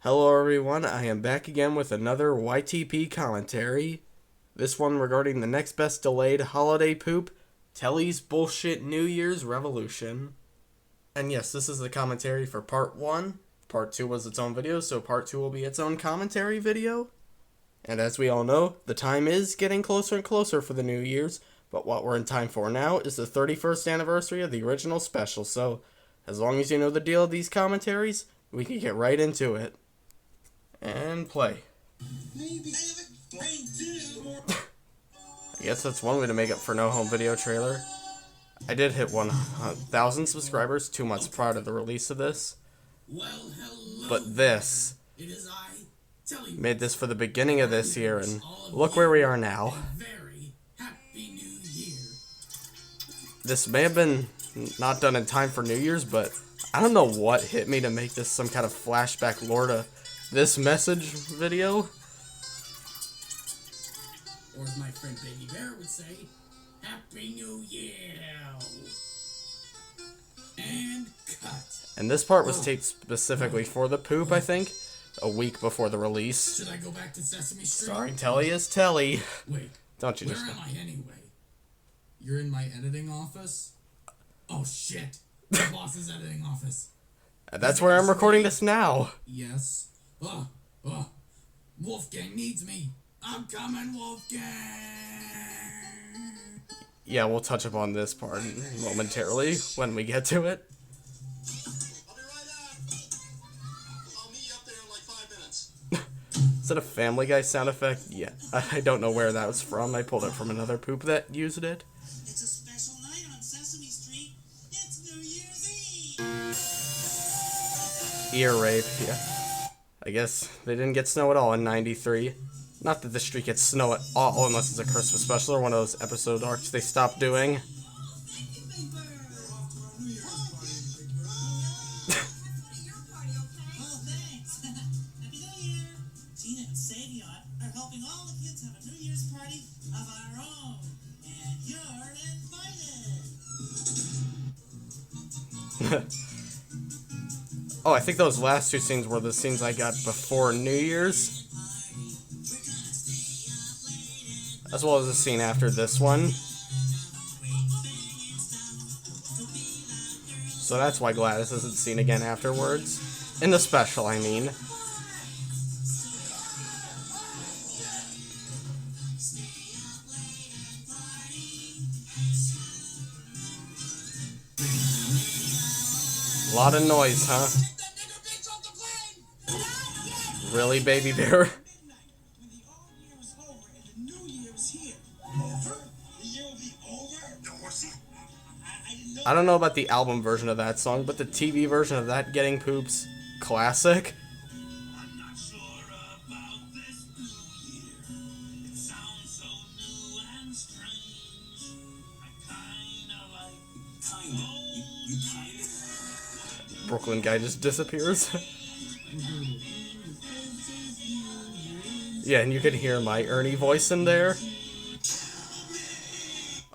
Hello everyone, I am back again with another YTP commentary. This one regarding the next best delayed holiday poop, Telly's Bullshit New Year's Revolution. And yes, this is the commentary for part 1. Part 2 was its own video, so part 2 will be its own commentary video. And as we all know, the time is getting closer and closer for the New Year's, but what we're in time for now is the 31st anniversary of the original special, so as long as you know the deal of these commentaries, we can get right into it. And play. I guess that's one way to make up for no home video trailer. I did hit 1,000 subscribers 2 months prior to the release of this. But this made this for the beginning of this year, and look where we are now. This may have been not done in time for New Year's, but I don't know what hit me to make this some kind of flashback lore to this message video. Or as my friend Baby Bear would say, Happy New Year! And cut. And this part was taped specifically for the poop, I think, a week before the release. Should I go back to Sesame Street? Starring Telly as Telly. Wait, don't you where just... am I anyway? You're in my editing office? Oh shit, the boss's editing office. That's where I'm recording this now. Yes. Wolfgang needs me. I'm coming, Wolfgang! Yeah, we'll touch upon this part momentarily when we get to it. I'll be right out. I'll meet you up there in like 5 minutes. Is that a Family Guy sound effect? Yeah, I don't know where that was from. I pulled it from another poop that used it. It's a special night on Sesame Street. It's New Year's Eve. Ear rape, yeah. I guess they didn't get snow at all in '93. Not that the street gets snow at all unless it's a Christmas special or one of those episode arcs they stopped doing. Oh, I think those last two scenes were the scenes I got before New Year's. As well as the scene after this one. So that's why Gladys isn't seen again afterwards. In the special, I mean. A lot of noise, huh? Really, Baby Bear? I don't know about the album version of that song, but the TV version of that Getting Poops classic. I'm not sure about this new year. It sounds so new and strange. I kinda like... You kinda... Brooklyn guy just disappears. Yeah, and you can hear my Ernie voice in there.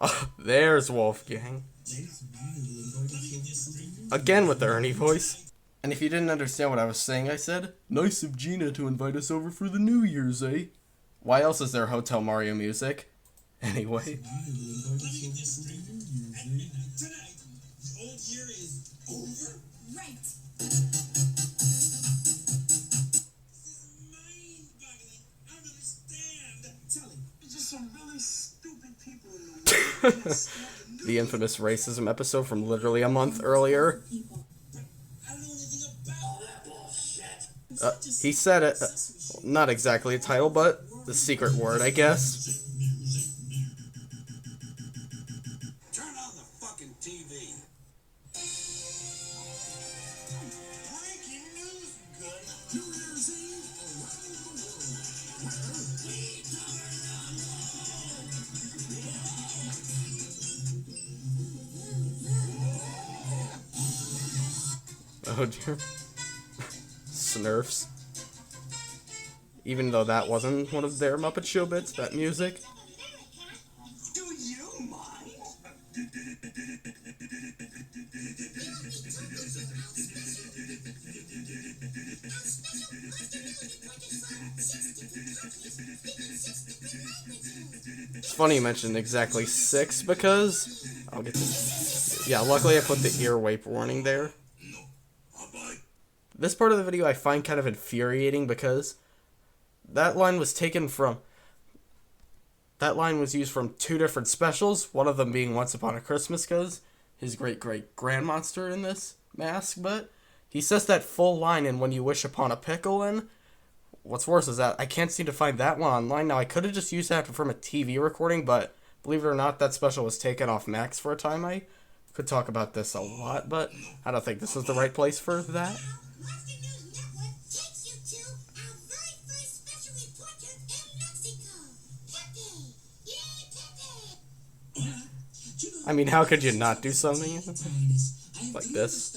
Oh, there's Wolfgang. Again with the Ernie voice. And if you didn't understand what I was saying, I said, nice of Gina to invite us over for the New Year's, eh? Why else is there Hotel Mario music? Anyway. Tonight, the old year is over. Right. This is mind-boggling. I don't understand. Telly, there's just some really stupid people in the world. The infamous racism episode from literally a month earlier. I don't know anything about that bullshit. He said it. Not exactly a title, but the secret word, I guess. Turn on the fucking TV. Breaking news, good. New Year's Oh dear. Smurfs. Even though that wasn't one of their Muppet Show bits, that music. Do you mind? It's funny you mentioned exactly 6 because I'll get to. Yeah, luckily I put the earwape warning there. This part of the video I find kind of infuriating because that line was taken from. That line was used from 2 different specials, one of them being Once Upon a Christmas because his great-great-grandmonster in this mask, but he says that full line in When You Wish Upon a Pickle, and what's worse is that I can't seem to find that one online. Now, I could have just used that from a TV recording, but believe it or not, that special was taken off Max for a time. I could talk about this a lot, but I don't think this is the right place for that. I mean, how could you not do something like this?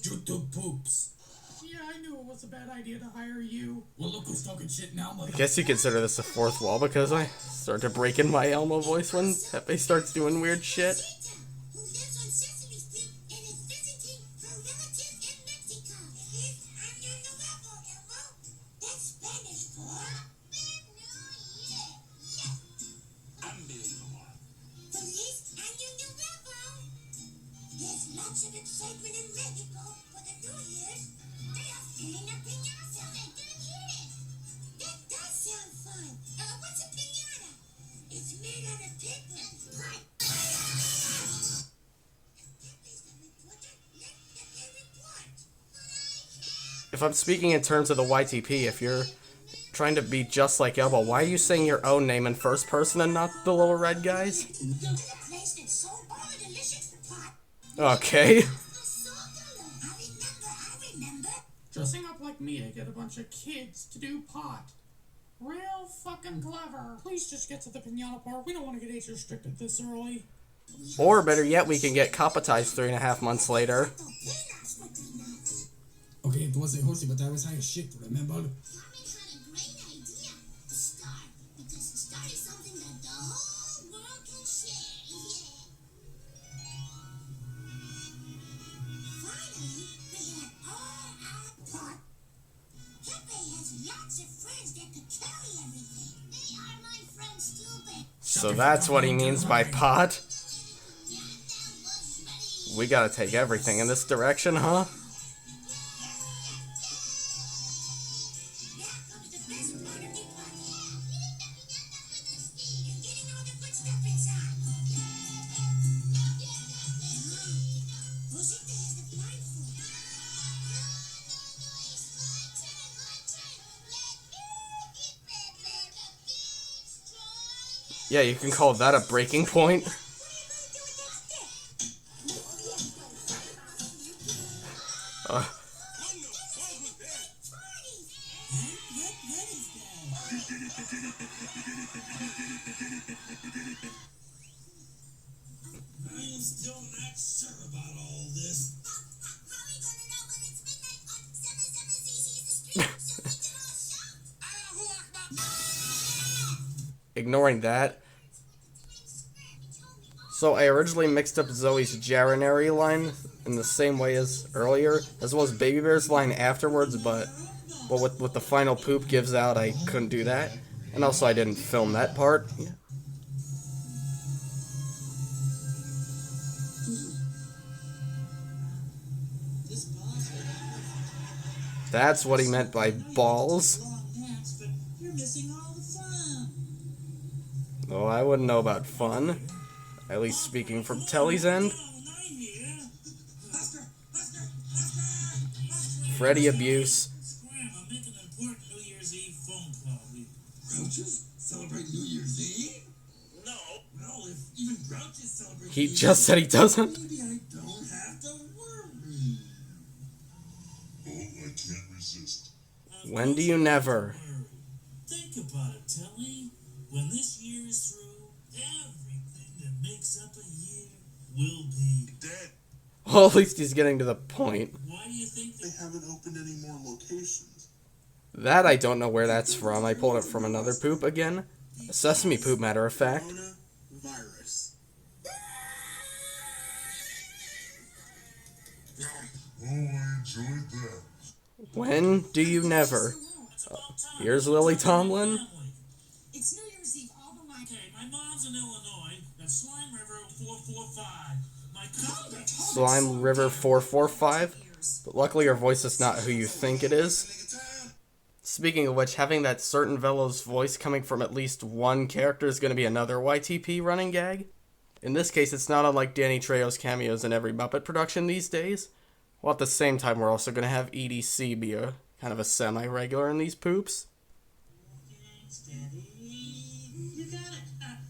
YouTube poops. Yeah, I knew it was a bad idea to hire you. Well, look who's talking shit now, mother. I guess you consider this a fourth wall because I start to break in my Elmo voice when Pepe starts doing weird shit. Who lives on Sesame Street and is visiting her relative in Mexico. I'm your nuevo, Elmo. That's Spanish for Unbelievable. Feliz Año Nuevo. There's lots of excitement in Mexico for the New Year's. They are filling a piñata. They didn't hear it. That does sound fun. What's a piñata? It's made out of paper. Right. If I'm speaking in terms of the YTP, if you're trying to be just like Elmo, why are you saying your own name in first person and not the little red guys? Okay. Dressing up like me to get a bunch of kids to do pot. Real fucking clever. Please just get to the piñata part. We don't want to get age restricted this early. Or better yet, we can get copatized 3.5 months later. Okay, it wasn't Hoshi, but that was high as shit, remember? Mommy had a great idea. The star. Because the star is something that the whole world can share. Yeah. Finally, we have all our pot. Pepe has lots of friends that could carry everything. They are my friends too, babe. So that's what he means by pot? We gotta take everything in this direction, huh? Yeah, you can call that a breaking point. I'm still not sure about all this. How are we gonna know when it's midnight on 77 Sesame Street so we can all shop? Ignoring that. So I originally mixed up Zoe's Jarenary line in the same way as earlier, as well as Baby Bear's line afterwards, but with the final poop gives out, I couldn't do that. And also I didn't film that part. Yeah. That's what he meant by balls. You're missing all the fun. Oh, I wouldn't know about fun. At least speaking from Telly's end. Freddy abuse. Scram, I'm making an important New Year's Eve phone call. Grouches celebrate New Year's Eve? No. Well, if even Grouches celebrate He just said he doesn't. Maybe I don't have to worry. Oh, I can't resist. When do you never? Think about it, Telly. When this year is through, everything that makes up a year will be dead. Well, at least he's getting to the point. Why do you think They haven't opened any more locations. That I don't know where that's from. I pulled it from another poop again. A sesame poop, matter of fact. Coronavirus. Oh, I enjoyed that. When do you never? time. Here's Lily Tomlin. It's New Year's Eve, all but my... Okay, my mom's in Illinois. That's Slime River 445. My cousin... Slime River 445. But luckily her voice is not who you think it is. Speaking of which, having that certain fellow's voice coming from at least one character is going to be another YTP running gag. In this case, it's not unlike Danny Trejo's cameos in every Muppet production these days. While at the same time, we're also going to have EDC be a kind of a semi-regular in these poops. Steady. You got it.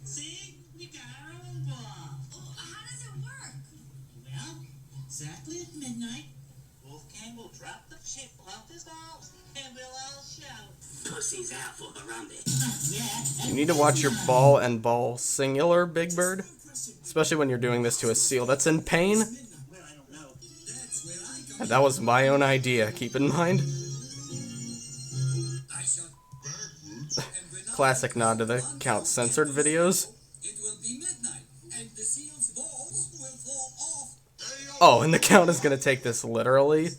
See? You got our own ball. Oh, how does it work? Well, exactly at midnight, Wolfgang will drop the chip off his balls, and we'll all shout, "Pussy's out for Harambe." You need to watch your ball and ball singular, Big Bird. Especially when you're doing this to a seal that's in pain. And that was my own idea, keep in mind. Classic nod to the Count Censored videos. It will be midnight, and the seal's balls will fall off. Oh, and the Count is going to take this literally.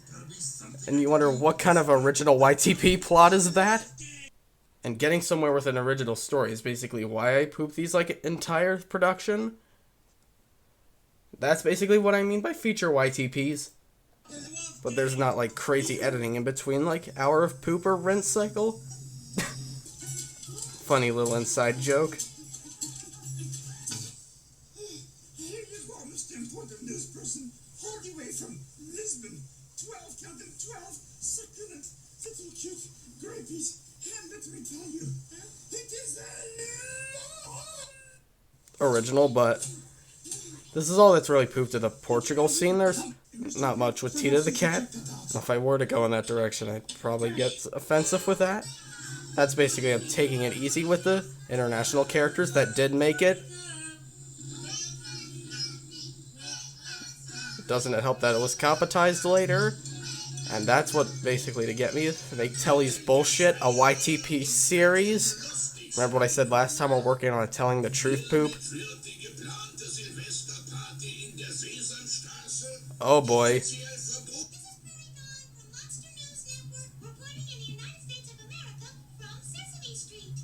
And you wonder what kind of original YTP plot is that? And getting somewhere with an original story is basically why I poop these like entire production. That's basically what I mean by feature YTPs. But there's not like crazy editing in between like hour of poop or rinse cycle. Funny little inside joke. Here you go, Mr. Important News Person. All the way from Lisbon. 12, count them, 12 succulent, little cute grapies. And let me tell you, it is Original, but this is all that's really pooped to the Portugal scene. There's not much with Tita the cat. If I were to go in that direction, I'd probably get offensive with that. That's basically I'm taking it easy with the international characters that did make it. Doesn't it help that it was copatized later? And that's what basically to get me to make Telly's bullshit a YTP series. Remember what I said last time we're working on a Telling the Truth poop? Oh boy. This is Mary Dawn from Monster News Network, reporting in the United States of America from Sesame Street.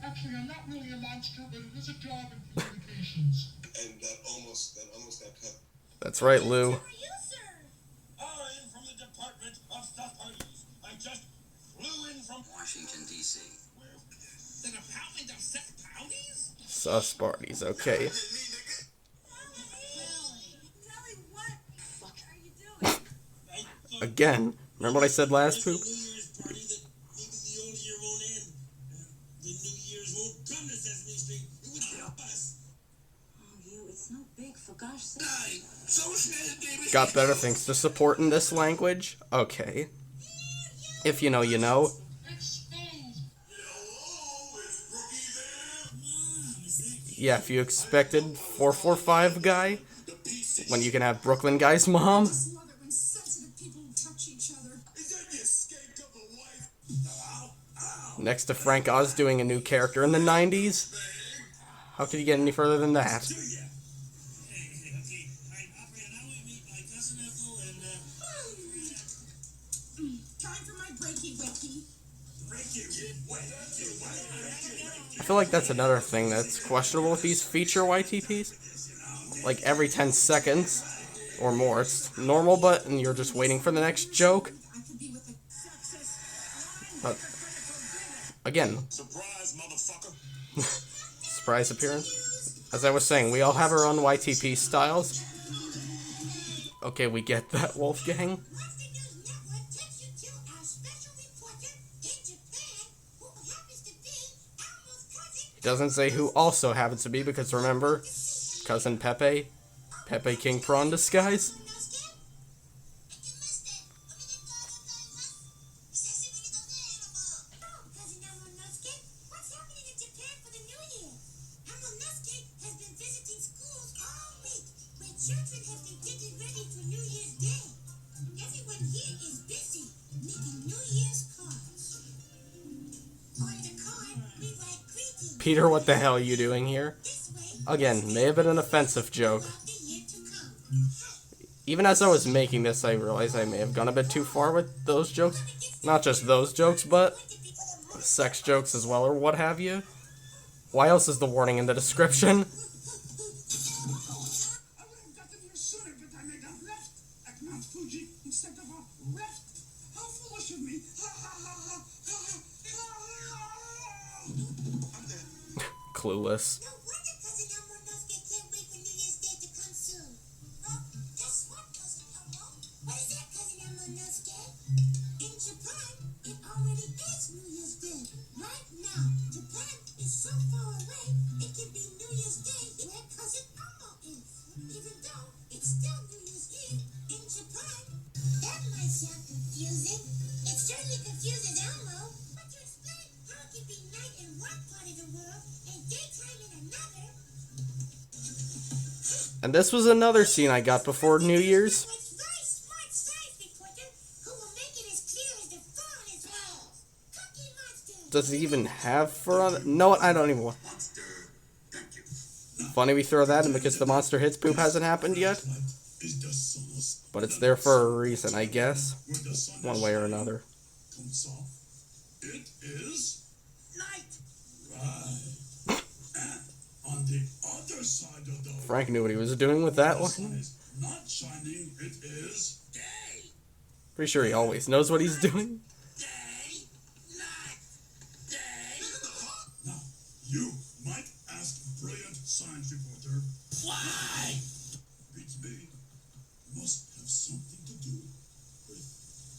Actually, I'm not really a monster, but it is a job in communications. And that almost got cut. That's right, Lou. Who are you, sir? I'm from the Department of Stuff Parties. I just flew in from Washington, D.C. Where? The Department of Stuff Parties? Sus parties, okay. Telly, what the fuck are you doing? Again, remember what I said last poop? New Year's party that maybe the old year won't end. The New Year's won't come to Sesame Street. It would help us. Oh, you, it's no big, for gosh sake. So schnell, David. Got better things to support in this language? Okay. If you know, you know. Exposed! Yeah, if you expected 445 guy, when you can have Brooklyn guy's mom. love it when sensitive people touch each other. Is that the escape of the wife? Next to Frank Oz doing a new character in the 90s. How could you get any further than that? Okay. Operator, now we meet my cousin Ethel and, Time for my breaky wakey. I feel like that's another thing that's questionable with these feature YTPs. Like every 10 seconds or more, it's normal, but and you're just waiting for the next joke. I could be with a sexist. But again, Surprise, motherfucker. surprise appearance. As I was saying, we all have our own YTP styles. Okay, we get that, Wolfgang. Monster News Network takes you to our special reporter in Japan, who happens to be Elmo's cousin. It doesn't say who also happens to be, because remember, Cousin Pepe King Prawn disguise. Children have been getting ready for New Year's Day. Everyone here is busy making New Year's cards. On the card, we write greetings. Peter, what the hell are you doing here? This way, Again, may have been an offensive joke. of the year to come. Even as I was making this, I realized I may have gone a bit too far with those jokes. Not just those jokes, but sex jokes as well, or what have you. Why else is the warning in the description? I would have gotten here sooner, but I made a left at Mount Fuji instead of a left. How foolish of me. I'm dead. Clueless. No wonder Cousin Elmo knows they can't wait for New Year's Day to come soon. Well, guess what, Cousin Elmo? What is that, Cousin Elmo Nosuke? In Japan, it already is New Year's Day. Right now, Japan is so far away, it can be New Year's Day where Cousin Elmo is. Even though it's still New Year's Eve in Japan. That might sound confusing. It certainly confuses Elmo. But to explain how it can be night in one part of the world and daytime in another. And this was another scene I got before New Year's. It's very smart science reporter who will make it as clear as the fur on his walls. Cookie Monster. Does he even have fur on it? No, I don't even want. Monster. Thank you. Funny we throw that in because the monster hits poop hasn't happened yet. Is the sunless But it's there for a reason, I guess. where the sun One way or another. comes off? It is Night! right. And on the other side of the Frank knew what he was doing with that the sun one. is not shining. It is Day! Pretty sure he always knows what he's doing. Day! Night! Day! now. You might ask brilliant science reporter. Why? Beats me. Must have something to do with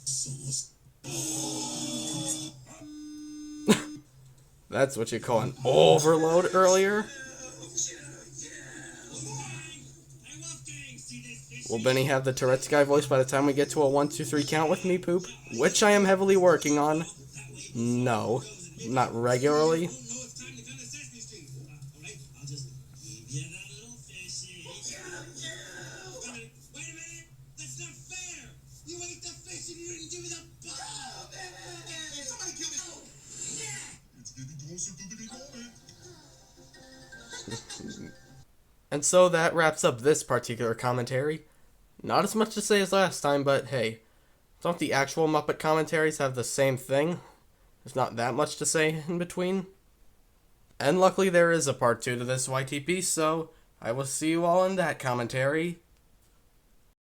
sunless. That's what you call an overload earlier. Will Benny have the Tourette's guy voice by the time we get to a 1, 2, 3 count with me, Poop? Which I am heavily working on. No, not regularly. No, it's time to come to Sesame Street. Alright, I'll just give you that little fishy. Wait a minute! That's not fair! You ate the fish and you didn't give me the ball! Somebody kill me! It's getting closer to the big moment. And so that wraps up this particular commentary. Not as much to say as last time, but hey, don't the actual Muppet commentaries have the same thing? There's not that much to say in between. And luckily there is a part 2 to this YTP, so I will see you all in that commentary.